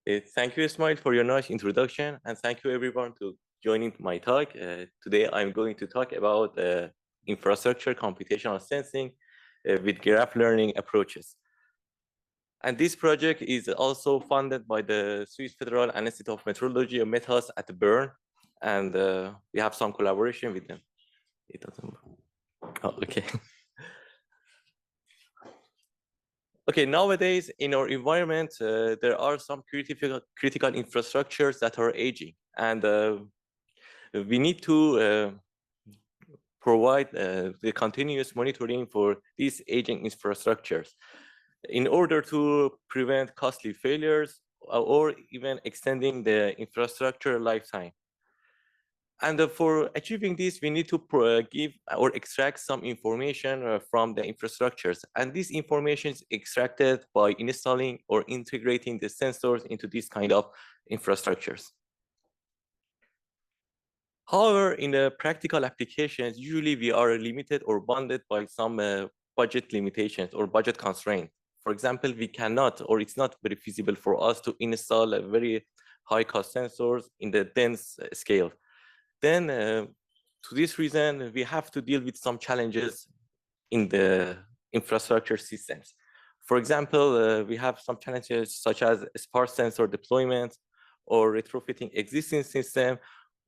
Thank you, Ismail, for your nice introduction, and thank you everyone to joining my talk. Today, I'm going to talk about infrastructure computational sensing with graph learning approaches. And this project is also funded by the Swiss Federal Institute of Metrology and Metals at Bern, and we have some collaboration with them. It doesn't. Oh, okay. Okay, nowadays in our environment, there are some critical infrastructures that are aging, and we need to provide the continuous monitoring for these aging infrastructures in order to prevent costly failures or even extending the infrastructure lifetime. And for achieving this, we need to give or extract some information from the infrastructures. And this information is extracted by installing or integrating the sensors into these kind of infrastructures. However, in the practical applications, usually we are limited or bounded by some budget limitations or budget constraints. For example, we cannot, or it's not very feasible for us to install a very high cost sensors in the dense scale. Then, to this reason, we have to deal with some challenges in the infrastructure systems. For example, we have some challenges such as sparse sensor deployment or retrofitting existing system,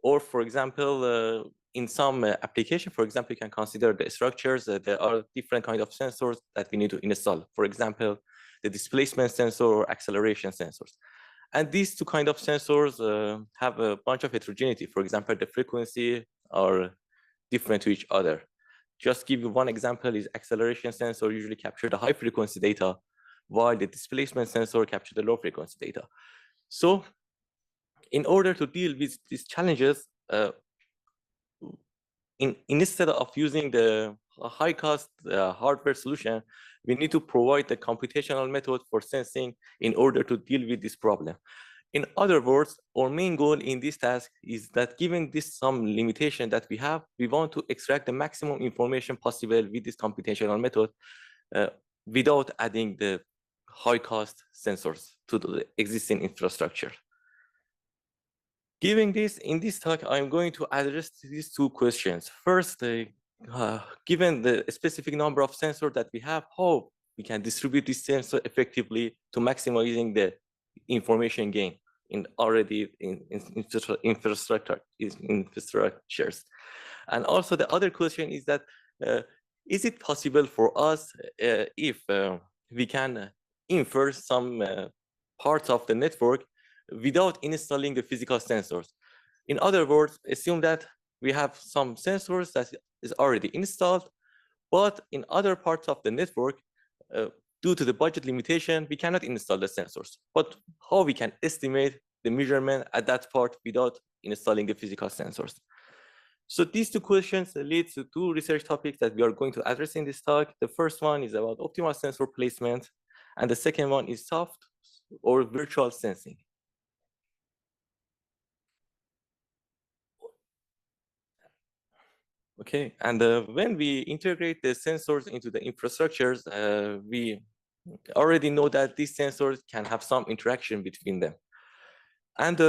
or for example, in some application, for example, you can consider the structures. There are different kinds of sensors that we need to install. For example, the displacement sensor or acceleration sensors. And these two kinds of sensors have a bunch of heterogeneity. For example, the frequency are different to each other. Just give you one example is acceleration sensor usually capture the high frequency data, while the displacement sensor capture the low frequency data. So in order to deal with these challenges, instead of using the high cost hardware solution, we need to provide the computational method for sensing in order to deal with this problem. In other words, our main goal in this task is that given this some limitation that we have, we want to extract the maximum information possible with this computational method without adding the high cost sensors to the existing infrastructure. Given this, in this talk, I'm going to address these two questions. First, given the specific number of sensors that we have, how we can distribute this sensor effectively to maximizing the information gain in infrastructures. And also the other question is that, is it possible for us if we can infer some parts of the network without installing the physical sensors? In other words, assume that we have some sensors that is already installed, but in other parts of the network, due to the budget limitation, we cannot install the sensors. But how we can estimate the measurement at that part without installing the physical sensors? So these two questions lead to two research topics that we are going to address in this talk. The first one is about optimal sensor placement, and the second one is soft or virtual sensing. Okay, and when we integrate the sensors into the infrastructures, we already know that these sensors can have some interaction between them. And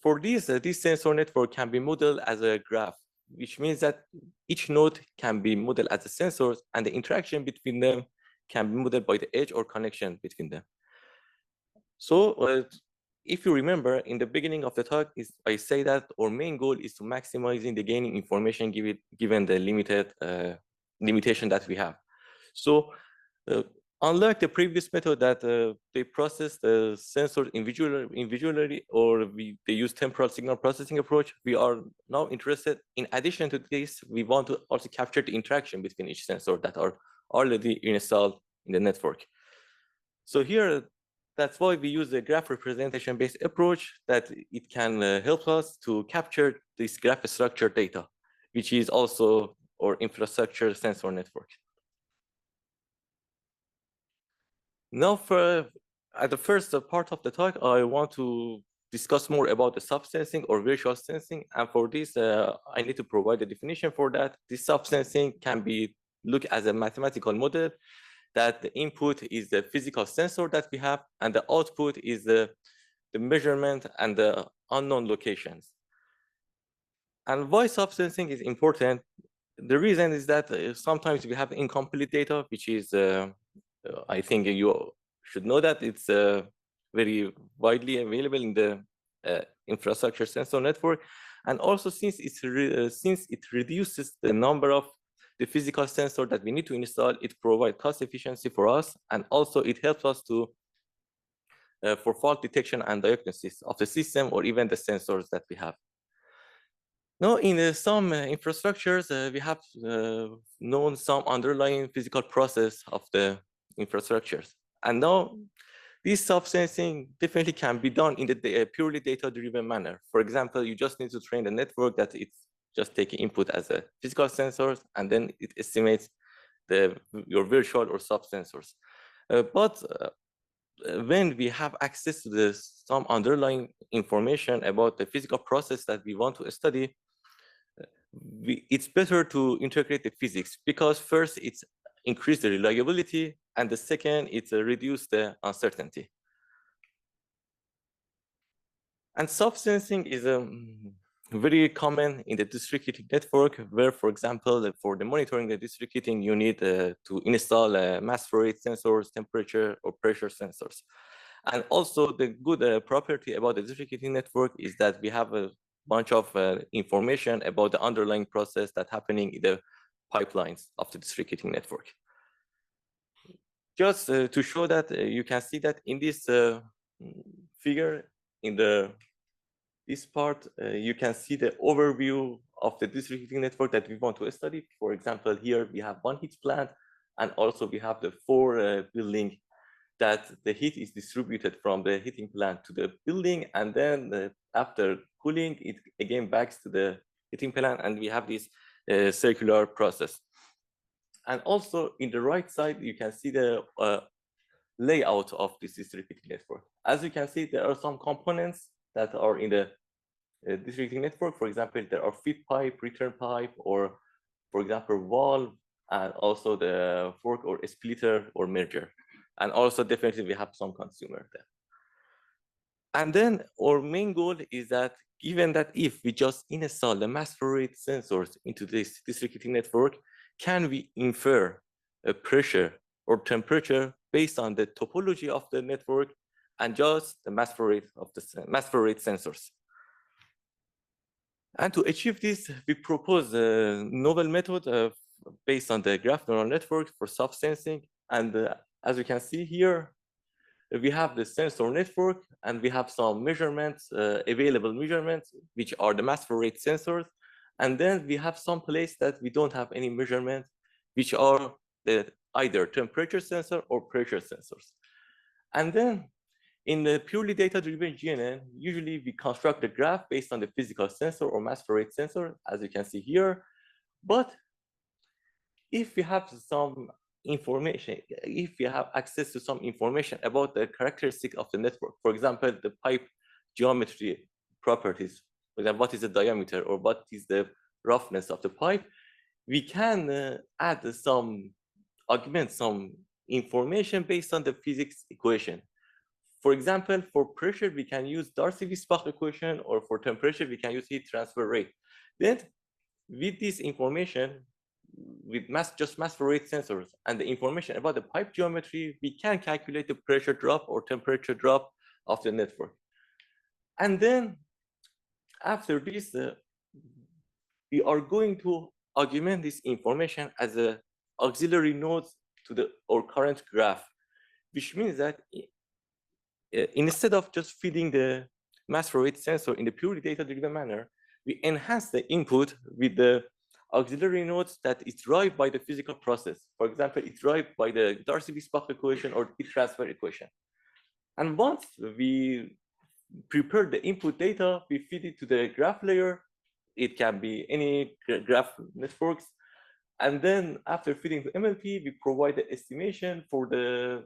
for this sensor network can be modeled as a graph, which means that each node can be modeled as a sensor, and the interaction between them can be modeled by the edge or connection between them. So if you remember, in the beginning of the talk, I say that our main goal is to maximizing the gaining information given the limited limitation that we have. So unlike the previous method that they process the sensors individually, or they use temporal signal processing approach, we are now interested, in addition to this, we want to also capture the interaction between each sensor that are already installed in the network. So here, that's why we use the graph representation-based approach, that it can help us to capture this graph structure data, which is also our infrastructure sensor network. Now, at the first part of the talk, I want to discuss more about the sub-sensing or virtual sensing. And for this, I need to provide a definition for that. This sub-sensing can be looked as a mathematical model that the input is the physical sensor that we have, and the output is the measurement and the unknown locations. And why subsensing is important? The reason is that sometimes we have incomplete data, which is, I think you should know that it's very widely available in the infrastructure sensor network. And also since it reduces the number of the physical sensor that we need to install, it provides cost efficiency for us. And also it helps us to for fault detection and diagnosis of the system or even the sensors that we have. Now, in some infrastructures, we have known some underlying physical process of the infrastructures. And now, this subsensing definitely can be done in the purely data-driven manner. For example, you just need to train the network that it's just taking input as a physical sensors, and then it estimates your virtual or sub-sensors. But when we have access to some underlying information about the physical process that we want to study, it's better to integrate the physics, because first it's increase the reliability, and the second it's reduce the uncertainty. And subsensing is very common in the district heating network, where, for example, for the monitoring the district heating, you need to install mass flow rate sensors, temperature or pressure sensors. And also the good property about the district heating network is that we have a bunch of information about the underlying process that's happening in the pipelines of the district heating network. Just to show that, you can see that in this figure, in this part, you can see the overview of the district heating network that we want to study. For example, here we have one heat plant, and also we have the 4 building that the heat is distributed from the heating plant to the building, and then after cooling, it again backs to the heating plant, and we have this circular process. And also in the right side, you can see the layout of this district heating network. As you can see, there are some components that are in the district heating network. For example, there are feed pipe, return pipe, or for example, valve, and also the fork or splitter or merger. And also definitely we have some consumer there. And then our main goal is that given that if we just install the mass flow rate sensors into this district heating network, can we infer a pressure or temperature based on the topology of the network and just the mass flow rate of the mass flow rate sensors? And to achieve this, we propose a novel method based on the graph neural network for subsensing. And as you can see here, we have the sensor network, and we have some measurements, available measurements, which are the mass flow rate sensors. And then we have some place that we don't have any measurement, which are the either temperature sensor or pressure sensors. And then in the purely data-driven GNN, usually we construct the graph based on the physical sensor or mass flow rate sensor, as you can see here. But if we have some information, if we have access to some information about the characteristic of the network, for example, the pipe geometry properties, for example, what is the diameter or what is the roughness of the pipe, we can add some augment some information based on the physics equation. For example, for pressure, we can use Darcy-Weisbach equation, or for temperature, we can use heat transfer rate. Then with this information, with mass flow rate sensors and the information about the pipe geometry, we can calculate the pressure drop or temperature drop of the network. And then after this, we are going to augment this information as a auxiliary node to our current graph, which means that instead of just feeding the mass flow rate sensor in the purely data-driven manner, we enhance the input with the auxiliary nodes that is derived by the physical process. For example, it's derived by the Darcy-Weisbach equation or heat transfer equation. And once we prepare the input data, we feed it to the graph layer. It can be any graph networks. And then after feeding to MLP, we provide the estimation for the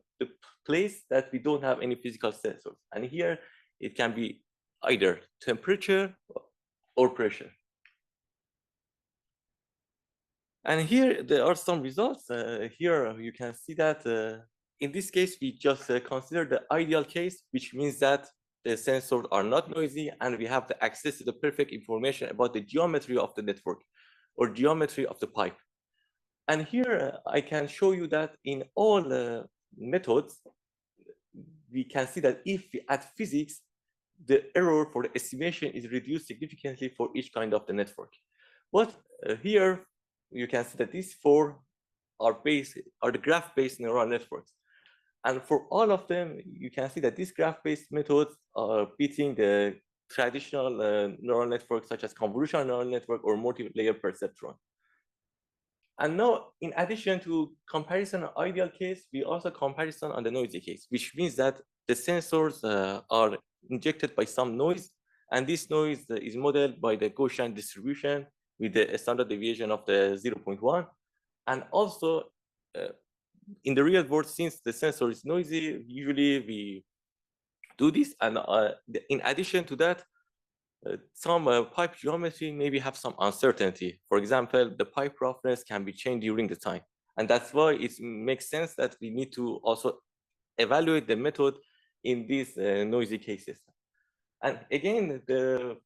place that we don't have any physical sensors. And here it can be either temperature or pressure. And here there are some results. Here you can see that in this case, we just consider the ideal case, which means that the sensors are not noisy and we have the access to the perfect information about the geometry of the network or geometry of the pipe. And here I can show you that in all methods, we can see that if we add physics, the error for the estimation is reduced significantly for each kind of the network. But here you can see that these four are the graph-based neural networks. And for all of them, you can see that these graph-based methods are beating the traditional neural networks such as convolutional neural network or multi-layer perceptron. And now, in addition to comparison on ideal case, we also comparison on the noisy case, which means that the sensors are injected by some noise, and this noise is modeled by the Gaussian distribution with the standard deviation of the 0.1. And also, in the real world, since the sensor is noisy, usually we do this. And in addition to that, some pipe geometry maybe have some uncertainty. For example, the pipe roughness can be changed during the time. And that's why it makes sense that we need to also evaluate the method in these noisy cases. And again, the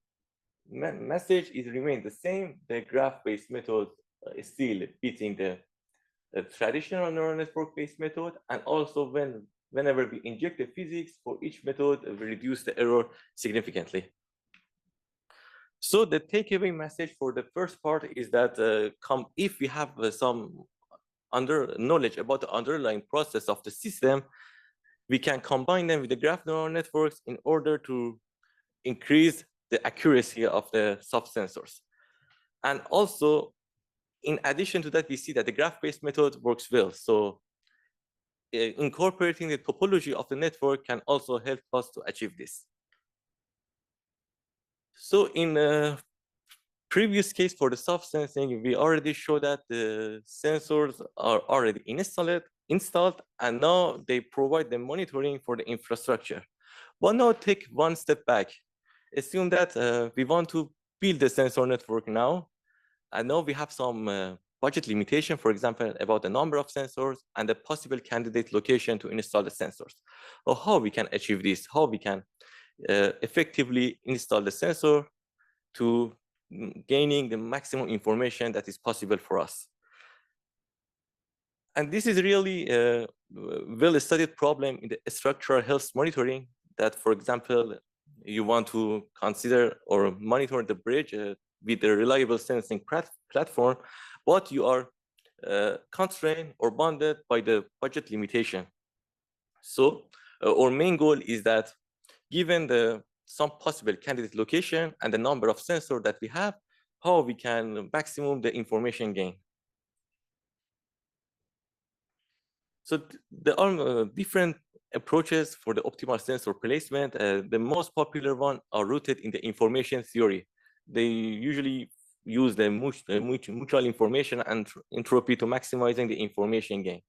message is remain the same. The graph-based method is still beating the traditional neural network-based method. And also whenever we inject the physics for each method, we reduce the error significantly. So the takeaway message for the first part is that if we have some knowledge about the underlying process of the system, we can combine them with the graph neural networks in order to increase the accuracy of the sub-sensors. And also, in addition to that, we see that the graph-based method works well. So incorporating the topology of the network can also help us to achieve this. So in a previous case for the self-sensing, we already showed that the sensors are already installed, and now they provide the monitoring for the infrastructure. But now take one step back. Assume that we want to build the sensor network now, and now we have some budget limitation, for example, about the number of sensors and the possible candidate location to install the sensors. Or how we can achieve this, how we can effectively install the sensor to gaining the maximum information that is possible for us. And this is really a well-studied problem in the structural health monitoring that, for example, you want to consider or monitor the bridge with a reliable sensing platform, but you are constrained or bounded by the budget limitation. So our main goal is that given some possible candidate location and the number of sensors that we have, how we can maximum the information gain. So there are different approaches for the optimal sensor placement. The most popular one are rooted in the information theory. They usually use the mutual information and entropy to maximizing the information gain.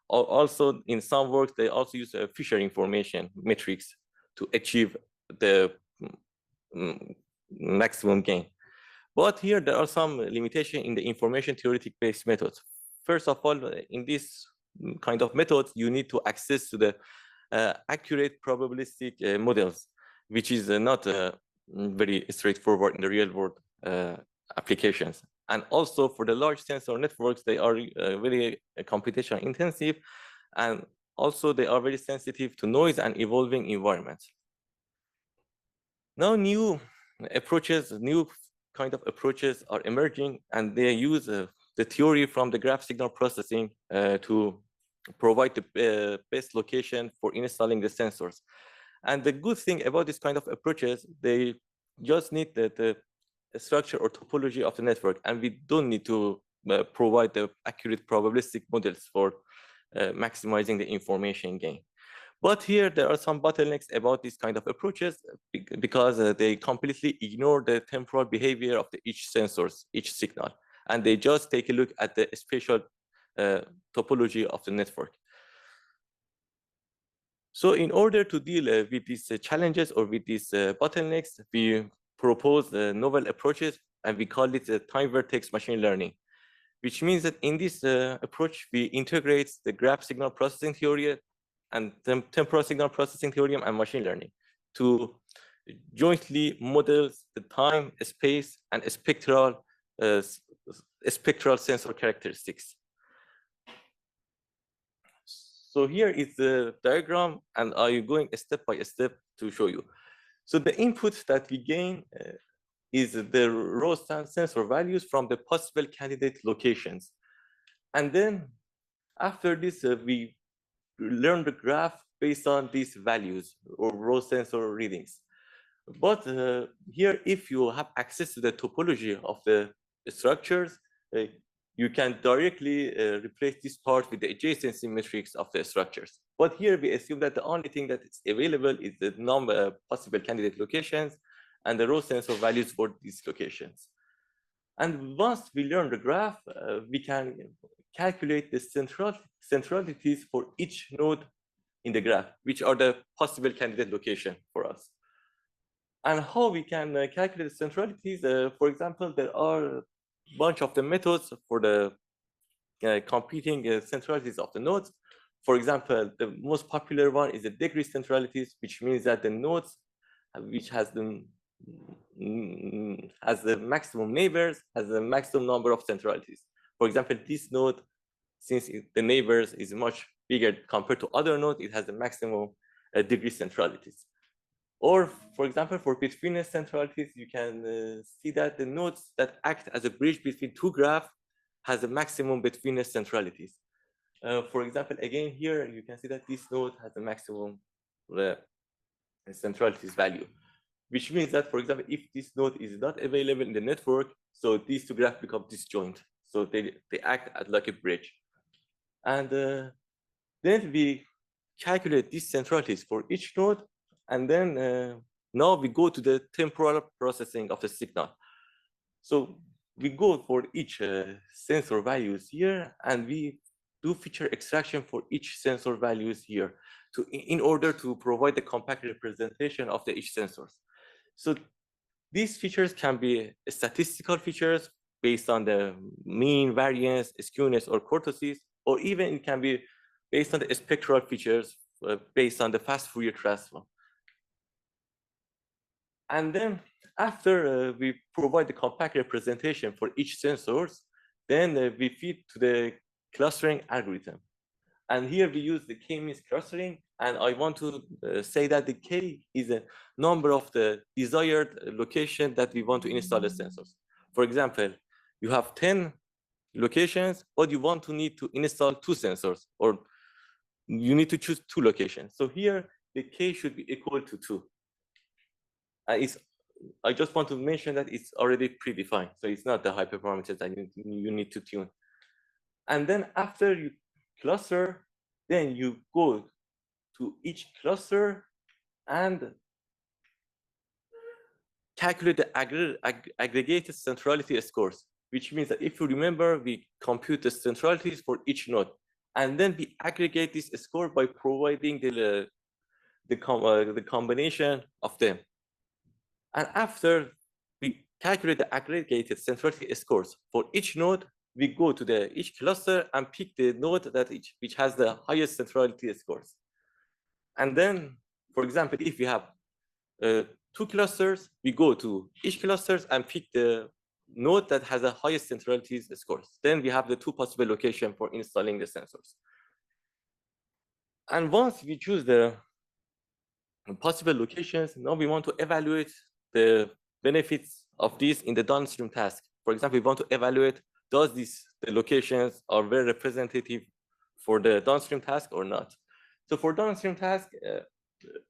Also, in some work, they also use Fisher information metrics to achieve the maximum gain. But here there are some limitations in the information theoretic-based methods. First of all, in this kind of methods, you need to access to the accurate probabilistic models, which is not very straightforward in the real world applications. And also for the large sensor networks, they are very computational intensive, and also they are very sensitive to noise and evolving environments. Now new kind of approaches are emerging, and they use the theory from the graph signal processing to provide the best location for installing the sensors. And the good thing about this kind of approaches, they just need the structure or topology of the network, and we don't need to provide the accurate probabilistic models for maximizing the information gain. But here there are some bottlenecks about these kind of approaches because they completely ignore the temporal behavior of each sensors, each signal, and they just take a look at the spatial topology of the network. So in order to deal with these challenges or with these bottlenecks, we propose novel approaches, and we call it time vertex machine learning. which means that in this approach, we integrate the graph signal processing theory and temporal signal processing theorem and machine learning to jointly model the time, space, and spectral sensor characteristics. So here is the diagram, and I'm going step by step to show you. So the input that we gain is the raw sensor values from the possible candidate locations. And then after this, we learn the graph based on these values or raw sensor readings. But here, if you have access to the topology of the structures, you can directly replace this part with the adjacency matrix of the structures. But here we assume that the only thing that is available is the possible candidate locations and the raw sensor values for these locations. And once we learn the graph, we can calculate the centralities for each node in the graph, which are the possible candidate location for us. And how we can calculate the centralities, for example, there are a bunch of the methods for the computing centralities of the nodes. For example, the most popular one is the degree centralities, which means that the nodes which has the maximum neighbors has the maximum number of centralities. For example, this node, since the neighbors is much bigger compared to other nodes, it has the maximum degree centralities. Or, for example, for betweenness centralities, you can see that the nodes that act as a bridge between two graphs has a maximum betweenness centralities. For example, again here, you can see that this node has a maximum centralities value, which means that, for example, if this node is not available in the network, so these two graphs become disjoint. So they act as like a bridge. And then we calculate these centralities for each node. And then now we go to the temporal processing of the signal. So we go for each sensor values here, and we do feature extraction for each sensor values here in order to provide the compact representation of each sensors. So these features can be statistical features based on the mean, variance, skewness, or kurtosis, or even it can be based on the spectral features based on the fast Fourier transform. And then after we provide the compact representation for each sensors, then we feed to the clustering algorithm. And here we use the k-means clustering. And I want to say that the k is a number of the desired location that we want to install the sensors. For example, you have 10 locations, but you want to need to install 2 sensors, or you need to choose 2 locations. So here the k should be equal to 2. I just want to mention that it's already predefined, so it's not the hyperparameters that you need to tune. And then after you cluster, then you go to each cluster and calculate the aggregated centrality scores, which means that if you remember, we compute the centralities for each node, and then we aggregate this score by providing the combination of them. And after we calculate the aggregated centrality scores for each node, we go to each cluster and pick the node which has the highest centrality scores. And then, for example, if we have 2 clusters, we go to each clusters and pick the node that has the highest centrality scores. Then we have the 2 possible locations for installing the sensors. And once we choose the possible locations, now we want to evaluate the benefits of this in the downstream task. For example, we want to evaluate, does the locations are very representative for the downstream task or not? So for downstream task,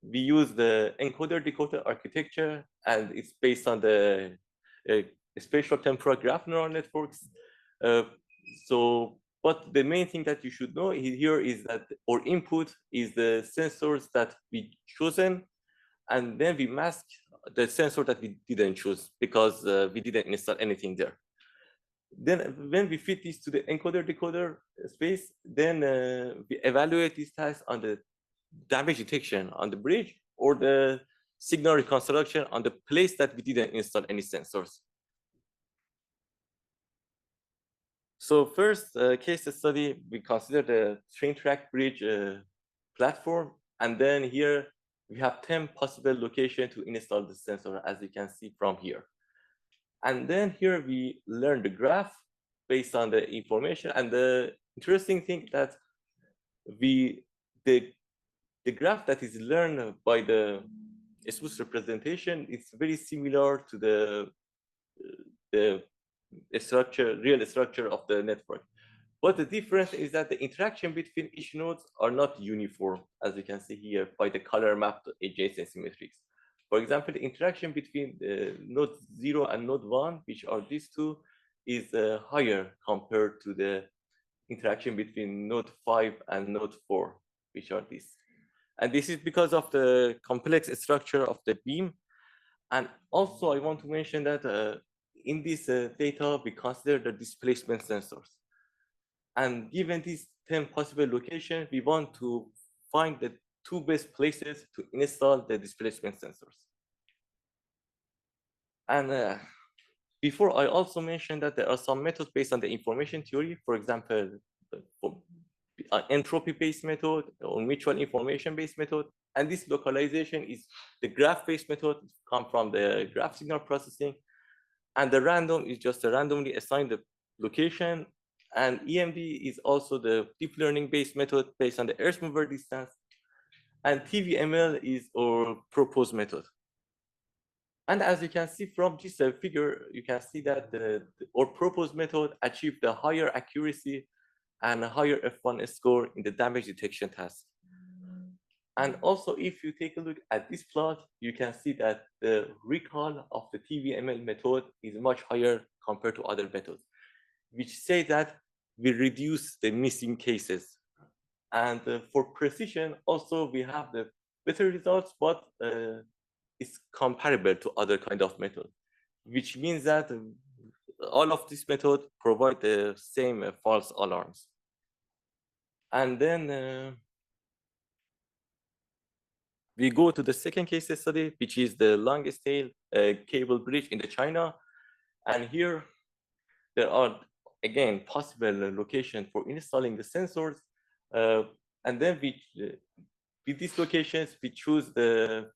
we use the encoder-decoder architecture, and it's based on the spatial temporal graph neural networks. But the main thing that you should know here is that our input is the sensors that we chosen, and then we mask the sensor that we didn't choose because we didn't install anything there. Then when we fit this to the encoder-decoder space, then we evaluate these tasks on the damage detection on the bridge or the signal reconstruction on the place that we didn't install any sensors. So first case study, we consider the train track bridge platform. And then here we have 10 possible locations to install the sensor, as you can see from here. And then here we learn the graph based on the information. And the interesting thing that the graph that is learned by the smooth representation is very similar to the real structure of the network. But the difference is that the interaction between each nodes are not uniform, as you can see here by the color mapped adjacent symmetries. For example, the interaction between node 0 and node 1, which are these two, is higher compared to the interaction between node 5 and node 4, which are these. And this is because of the complex structure of the beam. And also, I want to mention that in this data, we consider the displacement sensors. And given these 10 possible locations, we want to find the 2 best places to install the displacement sensors. And before, I also mentioned that there are some methods based on the information theory. For example, entropy-based method or mutual information-based method. And this localization is the graph-based method, come from the graph signal processing. And the random is just a randomly assigned the location. And EMD is also the deep learning-based method based on the Earth mover distance. And TVML is our proposed method. And as you can see from this figure, you can see that our proposed method achieved a higher accuracy and a higher F1 score in the damage detection task. And also, if you take a look at this plot, you can see that the recall of the TVML method is much higher compared to other methods, which say that we reduce the missing cases. And for precision, also, we have the better results, but it's comparable to other kind of methods, which means that all of these methods provide the same false alarms. And then we go to the second case study, which is the longest tail cable bridge in China. And here there are, again, possible locations for installing the sensors. And then with these locations, we choose the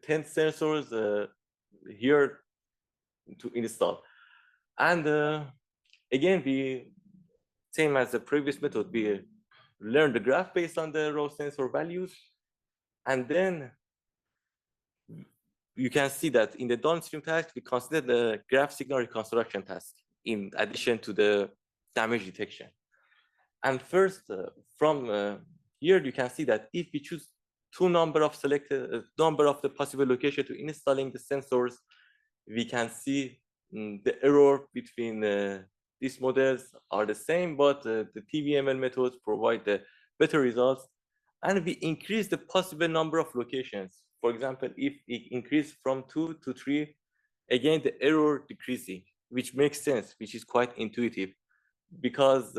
10 sensors here to install. And again, same as the previous method, we learn the graph based on the raw sensor values. And then you can see that in the downstream task, we consider the graph signal reconstruction task in addition to the damage detection. And first, from here, you can see that if we choose number of the possible location to installing the sensors, we can see the error between these models are the same, but the TVML methods provide the better results. And we increase the possible number of locations. For example, if it increased from 2 to 3, again, the error decreasing, which makes sense, which is quite intuitive, because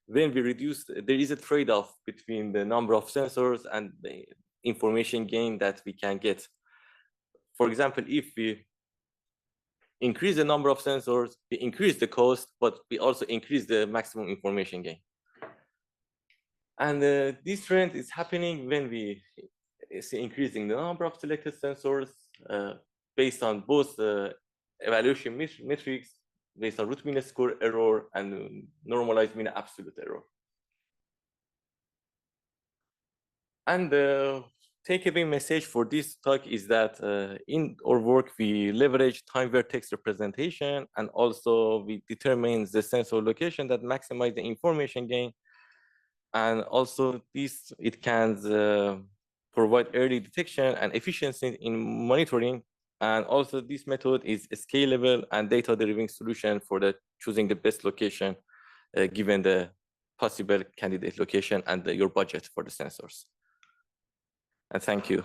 when we reduce, there is a trade-off between the number of sensors and the information gain that we can get. For example, if we increase the number of sensors, we increase the cost, but we also increase the maximum information gain. And this trend is happening when we see increasing the number of selected sensors based on both evaluation metrics, based on root mean square error and normalized mean absolute error. And the takeaway message for this talk is that in our work, we leverage time vertex representation, and also we determine the sensor location that maximize the information gain. And also it can provide early detection and efficiency in monitoring. And also this method is a scalable and data-driven solution for choosing the best location given the possible candidate location and your budget for the sensors. And thank you.